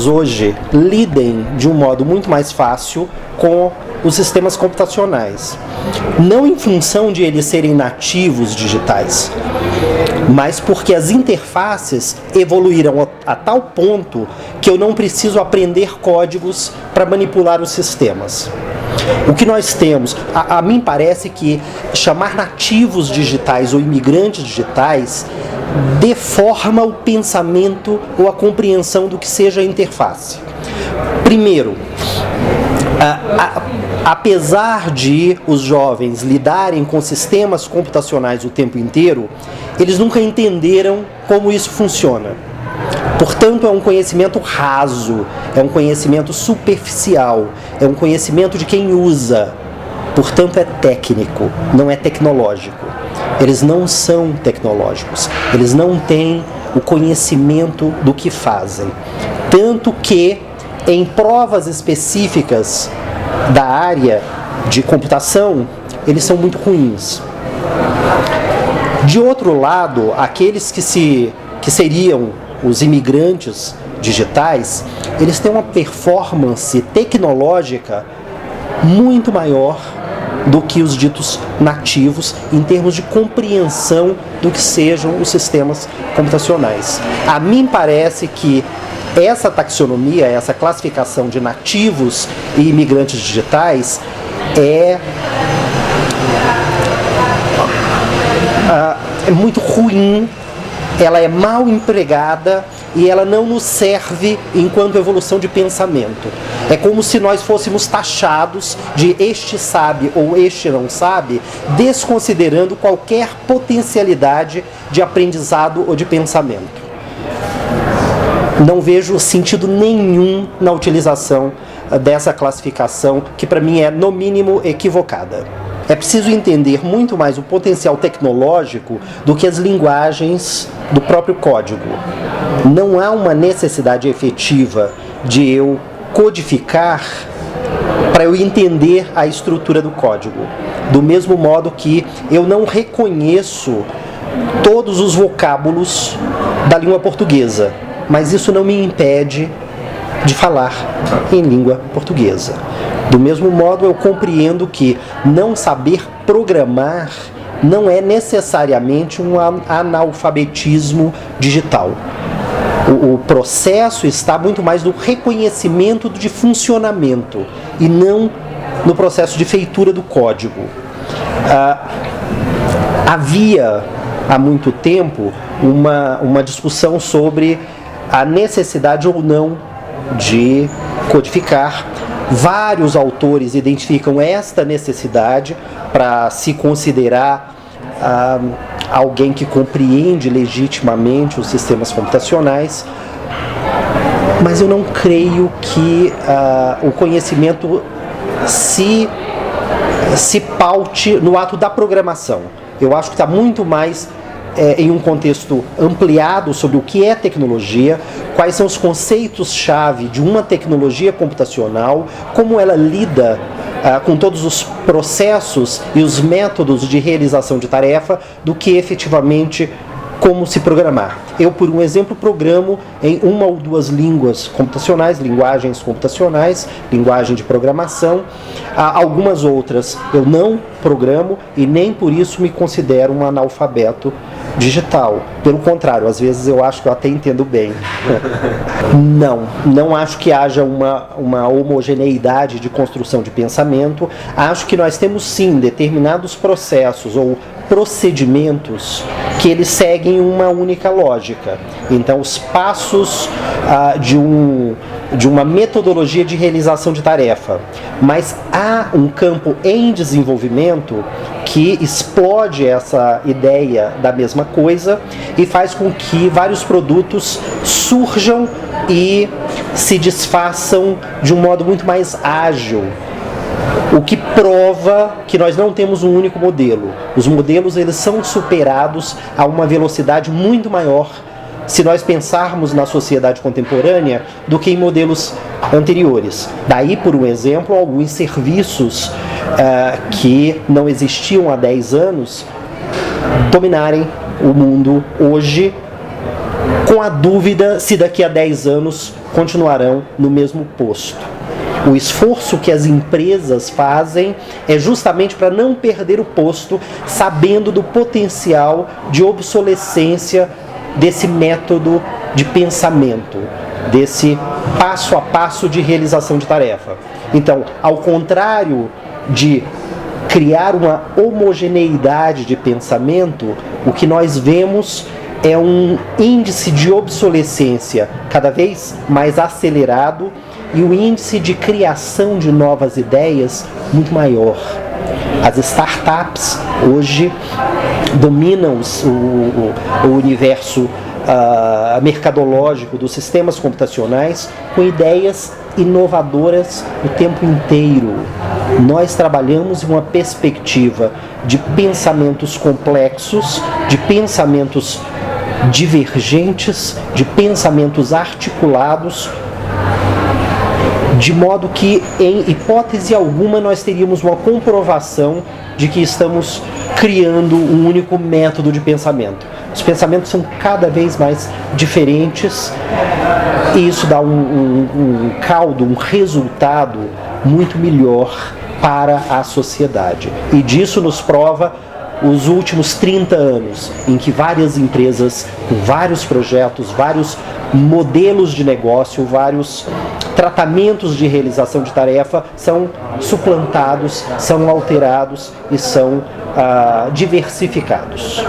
jovens hoje lidem de um modo muito mais fácil com os sistemas computacionais. Não em função de eles serem nativos digitais, mas porque as interfaces evoluíram a tal ponto que eu não preciso aprender códigos para manipular os sistemas. O que nós temos, a mim parece que chamar nativos digitais ou imigrantes digitais deforma o pensamento ou a compreensão do que seja a interface. Primeiro, apesar de os jovens lidarem com sistemas computacionais o tempo inteiro, eles nunca entenderam como isso funciona. Portanto, é um conhecimento raso, é um conhecimento superficial, é um conhecimento de quem usa. Portanto, é técnico, não é tecnológico. Eles não são tecnológicos, eles não têm o conhecimento do que fazem. Tanto que, em provas específicas da área de computação, eles são muito ruins. De outro lado, aqueles que seriam os imigrantes digitais, eles têm uma performance tecnológica muito maior do que os ditos nativos em termos de compreensão do que sejam os sistemas computacionais. A mim parece que essa taxonomia, essa classificação de nativos e imigrantes digitais é muito ruim, ela é mal empregada e ela não nos serve enquanto evolução de pensamento. É como se nós fôssemos taxados de este sabe ou este não sabe, desconsiderando qualquer potencialidade de aprendizado ou de pensamento. Não vejo sentido nenhum na utilização dessa classificação, que para mim é, no mínimo, equivocada. É preciso entender muito mais o potencial tecnológico do que as linguagens do próprio código. Não há uma necessidade efetiva de eu codificar para eu entender a estrutura do código. Do mesmo modo que eu não reconheço todos os vocábulos da língua portuguesa, mas isso não me impede de falar em língua portuguesa. Do mesmo modo, eu compreendo que não saber programar não é necessariamente um analfabetismo digital. O processo está muito mais no reconhecimento de funcionamento e não no processo de feitura do código. Havia, há muito tempo, uma discussão sobre a necessidade ou não de codificar. Vários autores identificam esta necessidade para se considerar alguém que compreende legitimamente os sistemas computacionais, mas eu não creio que o conhecimento se paute no ato da programação. Eu acho que está muito mais em um contexto ampliado sobre o que é tecnologia, quais são os conceitos-chave de uma tecnologia computacional, como ela lida com todos os processos e os métodos de realização de tarefa, do que efetivamente como se programar. Eu, por um exemplo, programo em uma ou duas línguas computacionais, linguagens computacionais, linguagem de programação. Algumas outras eu não programo e nem por isso me considero um analfabeto digital. Pelo contrário, às vezes eu acho que eu até entendo bem. Não acho que haja uma homogeneidade de construção de pensamento. Acho que nós temos sim determinados processos ou procedimentos que eles seguem uma única lógica. Então, os passos de uma metodologia de realização de tarefa. Mas há um campo em desenvolvimento que explode essa ideia da mesma coisa e faz com que vários produtos surjam e se desfaçam de um modo muito mais ágil. O que prova que nós não temos um único modelo. Os modelos eles são superados a uma velocidade muito maior se nós pensarmos na sociedade contemporânea do que em modelos anteriores. Daí, por um exemplo, alguns serviços que não existiam há 10 anos dominarem o mundo hoje, com a dúvida se daqui a 10 anos continuarão no mesmo posto. O esforço que as empresas fazem é justamente para não perder o posto, sabendo do potencial de obsolescência desse método de pensamento, desse passo a passo de realização de tarefa. Então, ao contrário de criar uma homogeneidade de pensamento, o que nós vemos é um índice de obsolescência cada vez mais acelerado e o índice de criação de novas ideias muito maior. As startups hoje dominam o universo mercadológico dos sistemas computacionais com ideias inovadoras o tempo inteiro. Nós trabalhamos em uma perspectiva de pensamentos complexos, de pensamentos divergentes, de pensamentos articulados, de modo que, em hipótese alguma, nós teríamos uma comprovação de que estamos criando um único método de pensamento. Os pensamentos são cada vez mais diferentes e isso dá um caldo, um resultado muito melhor para a sociedade. E disso nos prova os últimos 30 anos, em que várias empresas, com vários projetos, vários modelos de negócio, vários tratamentos de realização de tarefa são suplantados, são alterados e são diversificados.